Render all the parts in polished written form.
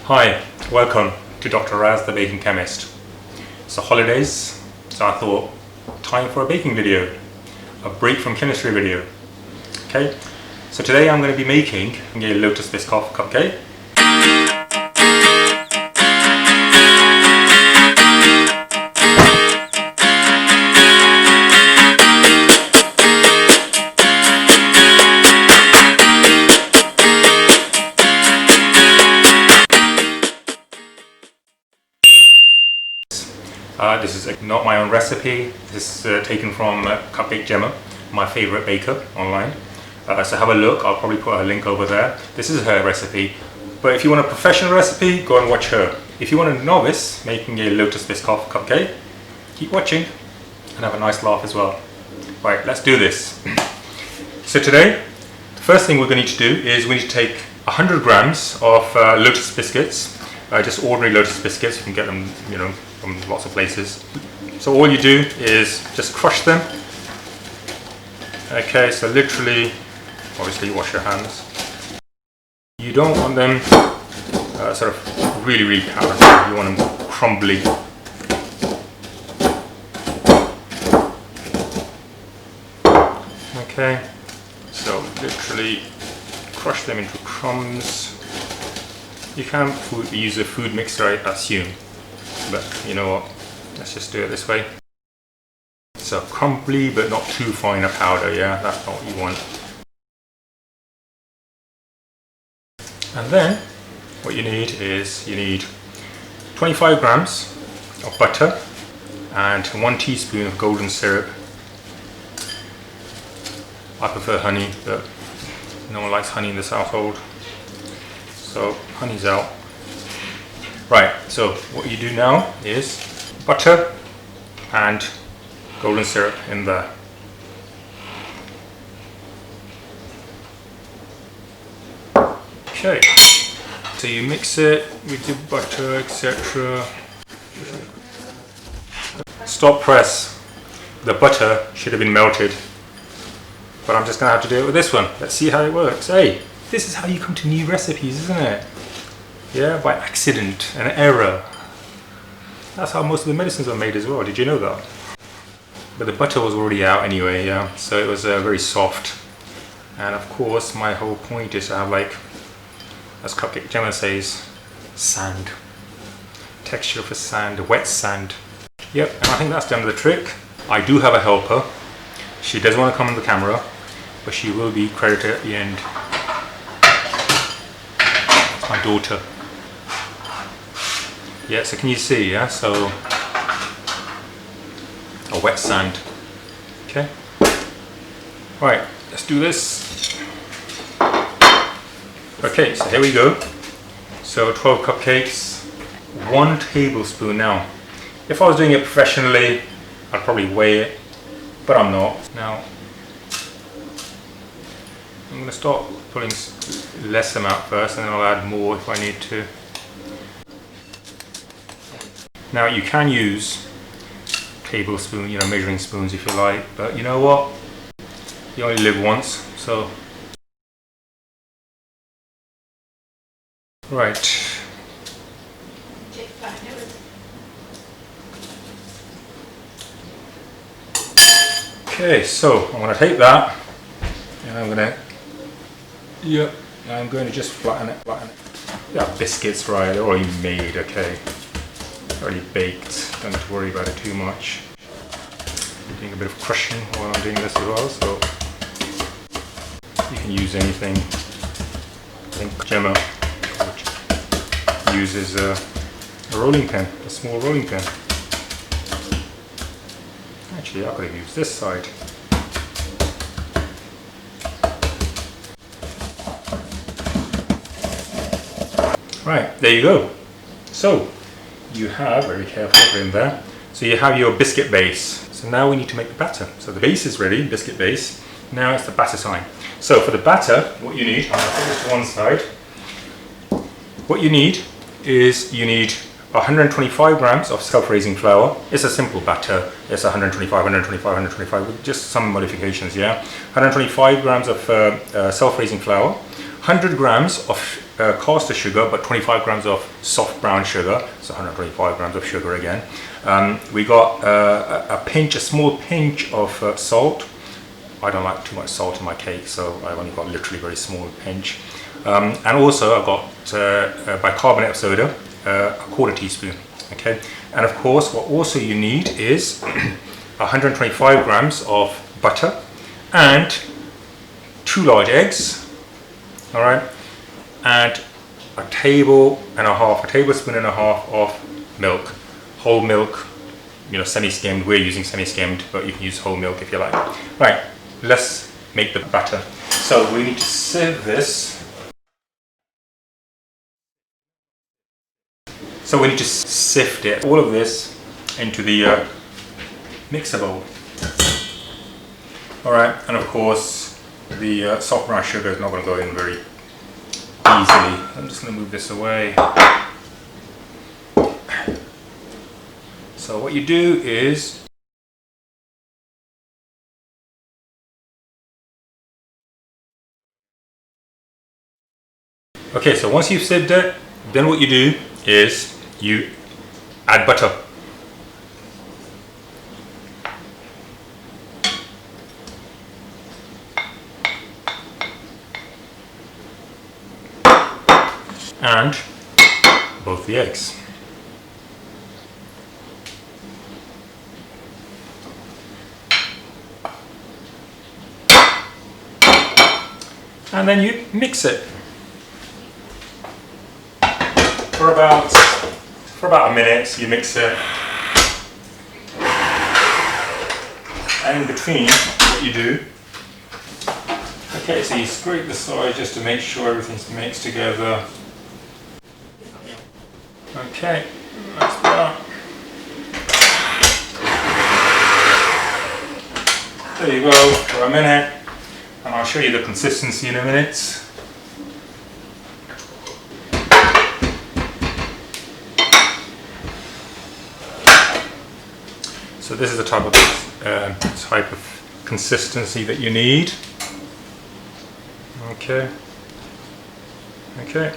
Hi, welcome to Dr. Raz, the Baking Chemist. It's the holidays, so I thought, time for a baking video, a break from chemistry video. Okay, so today I'm going to be making a Lotus Biscoff Cupcake. This is not my own recipe. This is taken from Cupcake Gemma, my favorite baker online. So have a look. I'll probably put a link over there. This is her recipe. But if you want a professional recipe, go and watch her. If you want a novice making a Lotus Biscoff cupcake, keep watching and have a nice laugh as well. Right, let's do this. So today, the first thing we're going to need to do is we need to take 100 grams of Lotus biscuits. Just ordinary Lotus biscuits. You can get them, from lots of places. So all you do is just crush them. Okay, so literally, obviously wash your hands. You don't want them sort of really powdery. You want them crumbly. Okay, so literally crush them into crumbs. You can use a food mixer, I assume, but you know what, let's just do it this way. So crumbly but not too fine a powder, yeah, that's not what you want. And then what you need is 25 grams of butter and 1 teaspoon of golden syrup. I prefer honey, but no one likes honey in this household. So honey's out. Right, so what you do now is butter and golden syrup in there. Okay, so you mix it with your butter, etc. Stop press. The butter should have been melted, but I'm just going to have to do it with this one. Let's see how it works. Hey, this is how you come to new recipes, isn't it? Yeah, by accident, an error. That's how most of the medicines are made as well. Did you know that? But the butter was already out anyway, yeah. So it was very soft. And of course, my whole point is to have, like, as Cupcake Gemma says, sand. Texture of a sand, a wet sand. Yep, and I think that's done the trick. I do have a helper. She does want to come on the camera, but she will be credited at the end. It's my daughter. Yeah, so can you see, yeah? So, a wet sand. Okay. Right, let's do this. Okay, so here we go. So 12 cupcakes, 1 tablespoon. Now, if I was doing it professionally, I'd probably weigh it, but I'm not. Now, I'm going to start pulling less amount first, and then I'll add more if I need to. Now you can use tablespoon, measuring spoons if you like, but you know what? You only live once, so. Right. Okay, so I'm going to take that, and I'm going to just flatten it. Yeah, biscuits, right? They're already made, okay. Already baked, don't need to worry about it too much. I'm doing a bit of crushing while I'm doing this as well, so you can use anything. I think Gemma uses a rolling pin, a small rolling pin. Actually, I could have used this side. Right, there you go. So, you have, very careful in there, so you have your biscuit base. So now we need to make the batter. So the base is ready, biscuit base. Now it's the batter time. So for the batter, what you need, I'm going to put this to one side. What you need is 125 grams of self-raising flour. It's a simple batter. It's 125, with just some modifications, yeah. 125 grams of self-raising flour, 100 grams of caster sugar, but 25 grams of soft brown sugar, so 125 grams of sugar again. We got a small pinch of salt. I don't like too much salt in my cake, so I've only got literally a very small pinch. And also I've got bicarbonate of soda, a quarter teaspoon. Okay, and of course what also you need is 125 grams of butter and 2 large eggs, all right, and a tablespoon and a half of milk, whole milk, you know, semi-skimmed. We're using semi-skimmed, but you can use whole milk if you like. Right, let's make the batter. So we need to sieve this. So we need to sift it, all of this, into the mixer bowl. All right, and of course the soft brown sugar is not going to go in very easily. I'm just going to move this away. So what you do is okay, so once you've sieved it, then what you do is you add butter. And both the eggs. And then you mix it for about a minute. You mix it, and in between what you do, okay, so you scrape the side just to make sure everything's mixed together. Okay, that's that. There you go, for a minute, and I'll show you the consistency in a minute. So this is the type of consistency that you need. Okay. Okay.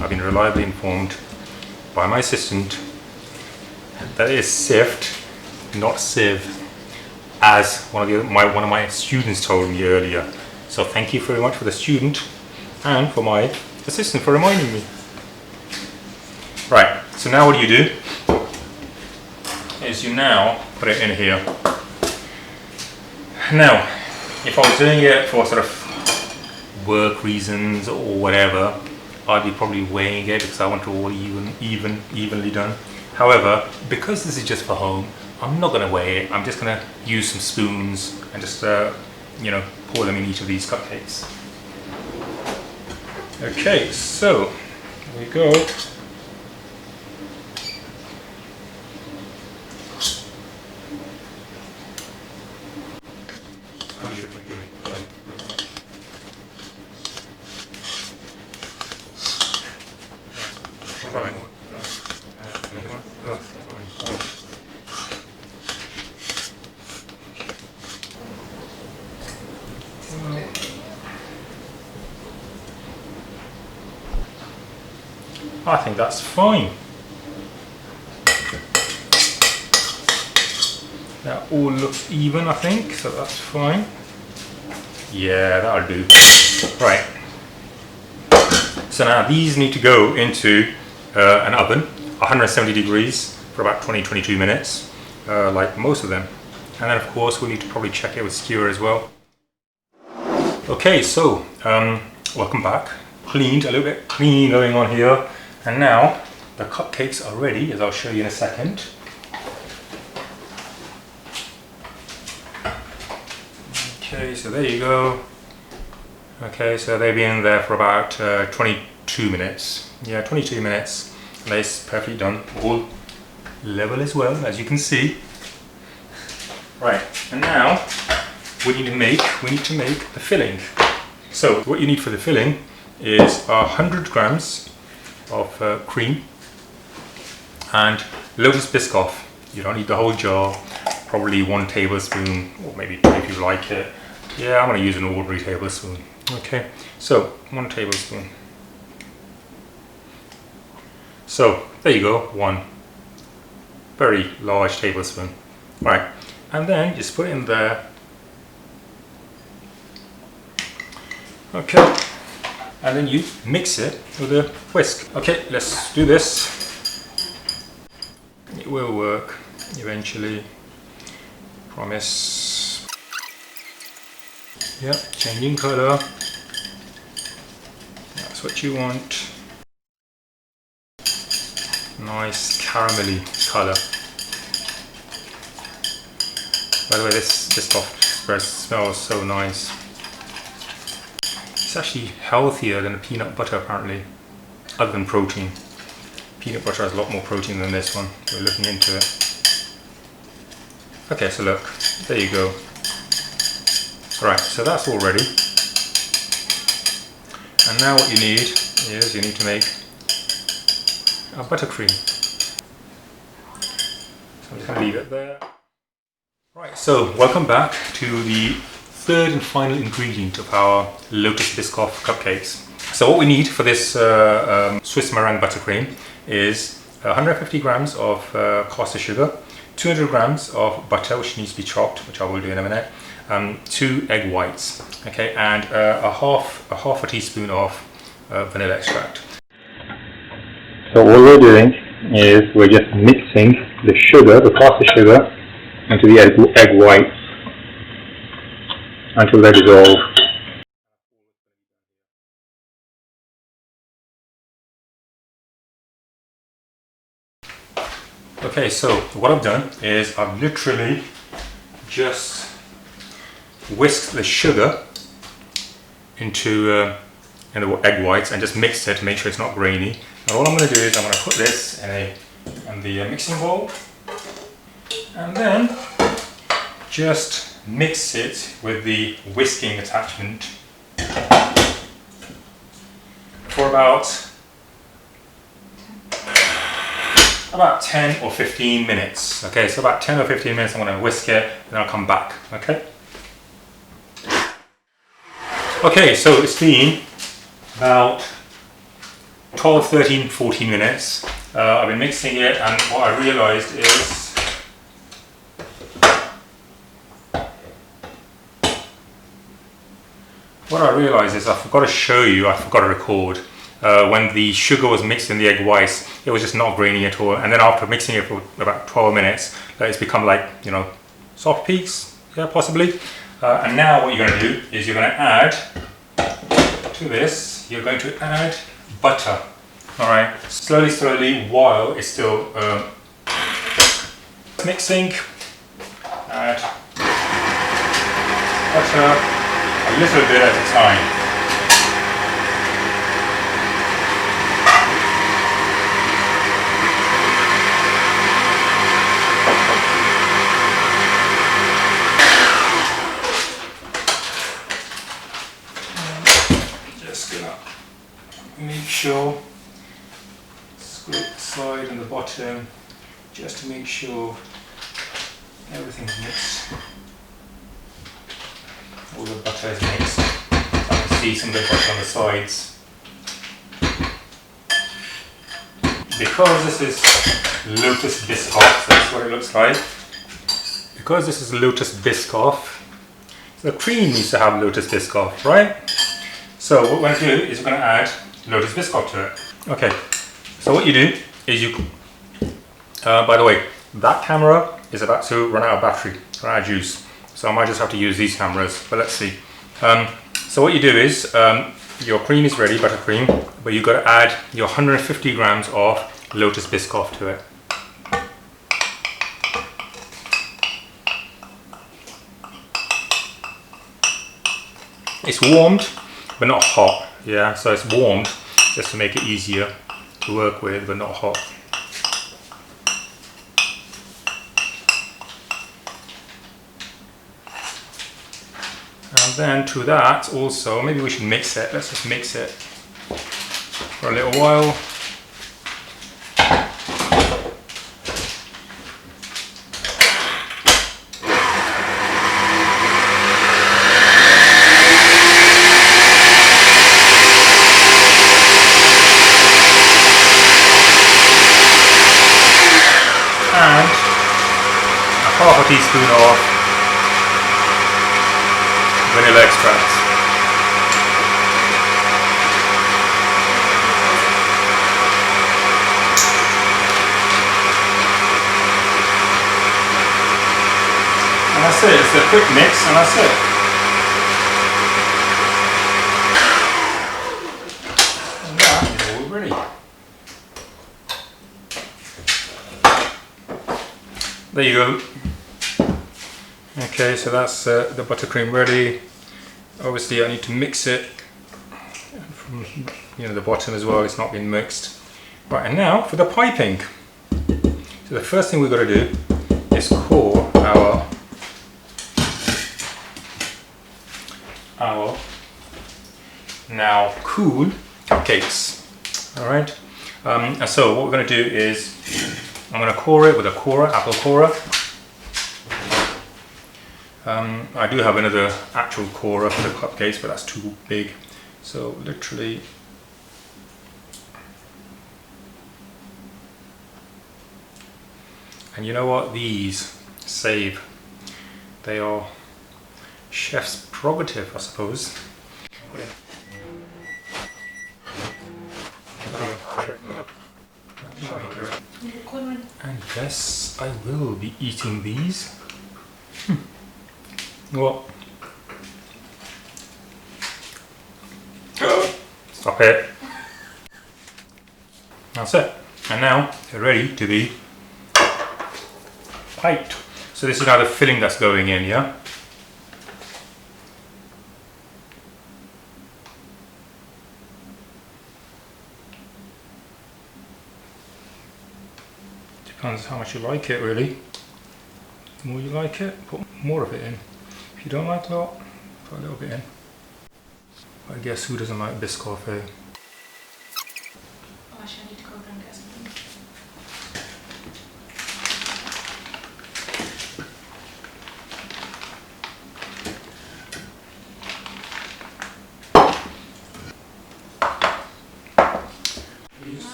I've been reliably informed by my assistant that it is sieved, not sieve, as one of my students told me earlier. So thank you very much for the student and for my assistant for reminding me. Right, so now what do? Is you now put it in here. Now, if I was doing it for sort of work reasons or whatever, I'd be probably weighing it because I want it all evenly done. However, because this is just for home, I'm not going to weigh it. I'm just going to use some spoons and just you know, pour them in each of these cupcakes. Okay, so there we go. I think that's fine. That all looks even, I think, so that's fine. Yeah, that'll do. Right. So now these need to go into an oven, 170 degrees for about 20-22 minutes, like most of them. And then of course we need to probably check it with skewer as well. Okay, so welcome back. Cleaned, a little bit cleaning going on here. And now the cupcakes are ready, as I'll show you in a second. Okay, so there you go. Okay, so they've been there for about 22 minutes. Yeah, 22 minutes. And they're perfectly done. All level as well, as you can see. Right, and now we need to make the filling. So what you need for the filling is 100 grams of cream and Lotus Biscoff. You don't need the whole jar, probably 1 tablespoon or maybe 2 if you like it. Yeah, I'm going to use an ordinary tablespoon. Okay, so 1 tablespoon. So there you go, 1 very large tablespoon. Right, and then just put it in there. Okay, and then you mix it with a whisk. Okay, let's do this. It will work eventually, promise. Yep, changing colour. That's what you want. Nice caramelly colour. By the way, this Biscoff spread smells so nice. It's actually healthier than peanut butter apparently, other than protein. Peanut butter has a lot more protein than this one. We're looking into it. Okay, so look, there you go. Alright, so that's all ready. And now what you need is you need to make a buttercream. So I'm just going to leave it there. Right, so welcome back to the third and final ingredient of our Lotus Biscoff Cupcakes. So what we need for this Swiss meringue buttercream is 150 grams of caster sugar, 200 grams of butter, which needs to be chopped, which I will do in a minute, 2 egg whites, okay, and a half a teaspoon of vanilla extract. So what we're doing is we're just mixing the sugar, the caster sugar, into the egg whites until they dissolve. Okay, so what I've done is I've literally just whisked the sugar into the egg whites and just mixed it to make sure it's not grainy. And all I'm going to do is I'm going to put this in the mixing bowl and then just mix it with the whisking attachment for about 10 or 15 minutes. Okay, so about 10 or 15 minutes I'm going to whisk it and I'll come back. Okay. Okay, so it's been about 12, 13, 14 minutes. I've been mixing it and what I realized is I forgot to show you, I forgot to record. When the sugar was mixed in the egg whites, it was just not grainy at all. And then after mixing it for about 12 minutes, it's become like, you know, soft peaks, yeah, possibly. And now what you're going to do is you're going to add to this, you're going to add butter. All right, slowly, slowly, while it's still mixing, add butter a little bit at a time. Just gonna make sure, scrape the side and the bottom, just to make sure everything's mixed. All the butter is mixed. I can see some of the butter on the sides. Because this is Lotus Biscoff, that's what it looks like. Because this is Lotus Biscoff, the cream needs to have Lotus Biscoff, right? So what we're going to do is we're going to add Lotus Biscoff to it. Okay, so what you do is you, by the way, that camera is about to run out of battery, run out of juice. So I might just have to use these cameras, but let's see. So what you do is, your cream is ready, buttercream, but you've got to add your 150 grams of Lotus Biscoff to it. It's warmed, but not hot. Yeah, so it's warmed just to make it easier to work with, but not hot. And then to that also, maybe we should mix it. Let's just mix it for a little while. teaspoon of vanilla extract. And that's it, it's a quick mix and that's it. And that is all ready. There you go. Okay, so that's the buttercream ready. Obviously I need to mix it from the bottom as well, it's not been mixed. Right, and now for the piping. So the first thing we've got to do is pour our now cool cupcakes. Alright, and so what we're going to do is I'm going to core it with a corer, apple corer. I do have another actual corer for the cupcakes, but that's too big. So literally, and you know what? These save. They are chef's prerogative, I suppose. And yes, I will be eating these. What? Stop it. That's it. And now they're ready to be piped. So this is now the filling that's going in, yeah? Depends how much you like it, really. The more you like it, put more of it in. If you don't like a lot, put a little bit in. I guess who doesn't like Biscoff, eh? Oh, actually, I need to go over and get something.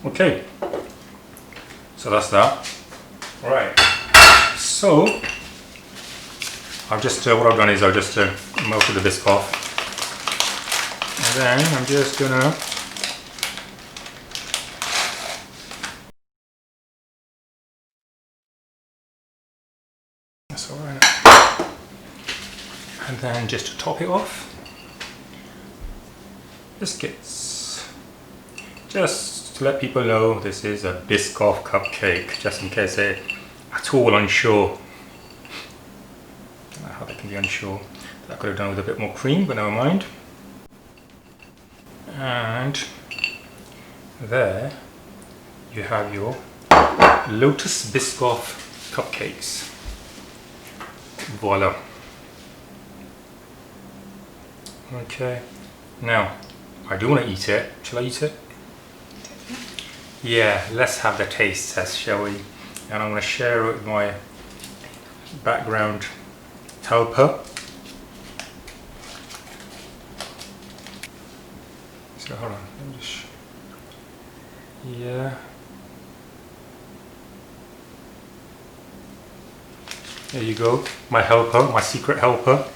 Okay, so that's that. Right, so I've just, what I've done is I've just melted the Biscoff, and then I'm just gonna that's alright, and then just to top it off, biscuits. Just to let people know this is a Biscoff cupcake, just in case they're at all unsure. I don't know how they can be unsure. That could have done with a bit more cream, but never mind. And there you have your Lotus Biscoff Cupcakes. Voila. Okay, now I do want to eat it. Shall I eat it? Yeah, let's have the taste test, shall we? And I'm going to share it with my background helper. So hold on, let me just... Yeah. There you go, my helper, my secret helper.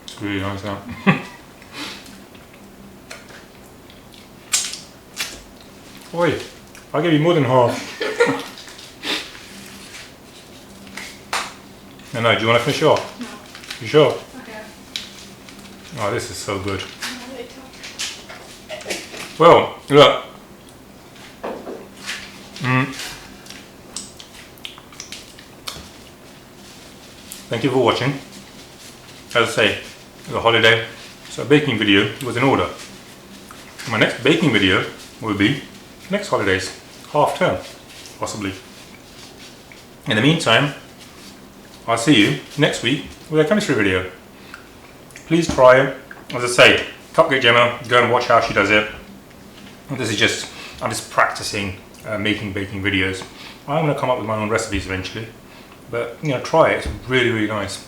It's really nice, that. Oi, I'll give you more than half. No, do you want to finish off? No. You sure? Okay. Oh, this is so good. Well, look. Thank you for watching. As I say, it's a holiday, so a baking video was in order. My next baking video will be next holidays, half term, possibly. In the meantime, I'll see you next week with a chemistry video. Please try it. As I say, Cupcake Gemma, go and watch how she does it. This is just, I'm just practicing making baking videos. I'm going to come up with my own recipes eventually, but you know, try it. It's really, really nice.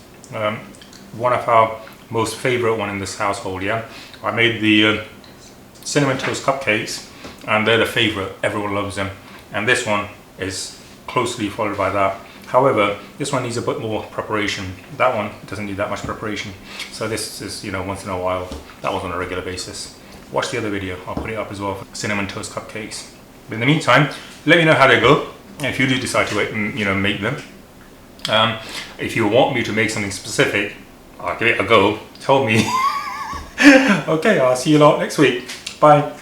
One of our most favorite one in this household. Yeah, I made the cinnamon toast cupcakes, and they're the favorite. Everyone loves them, and this one is closely followed by that. However, this one needs a bit more preparation. That one doesn't need that much preparation. So this is, you know, once in a while. That was on a regular basis. Watch the other video. I'll put it up as well. Cinnamon toast cupcakes. But in the meantime, let me know how they go. If you do decide to, you know, make them. If you want me to make something specific, I'll give it a go. Tell me. Okay, I'll see you lot next week. Bye.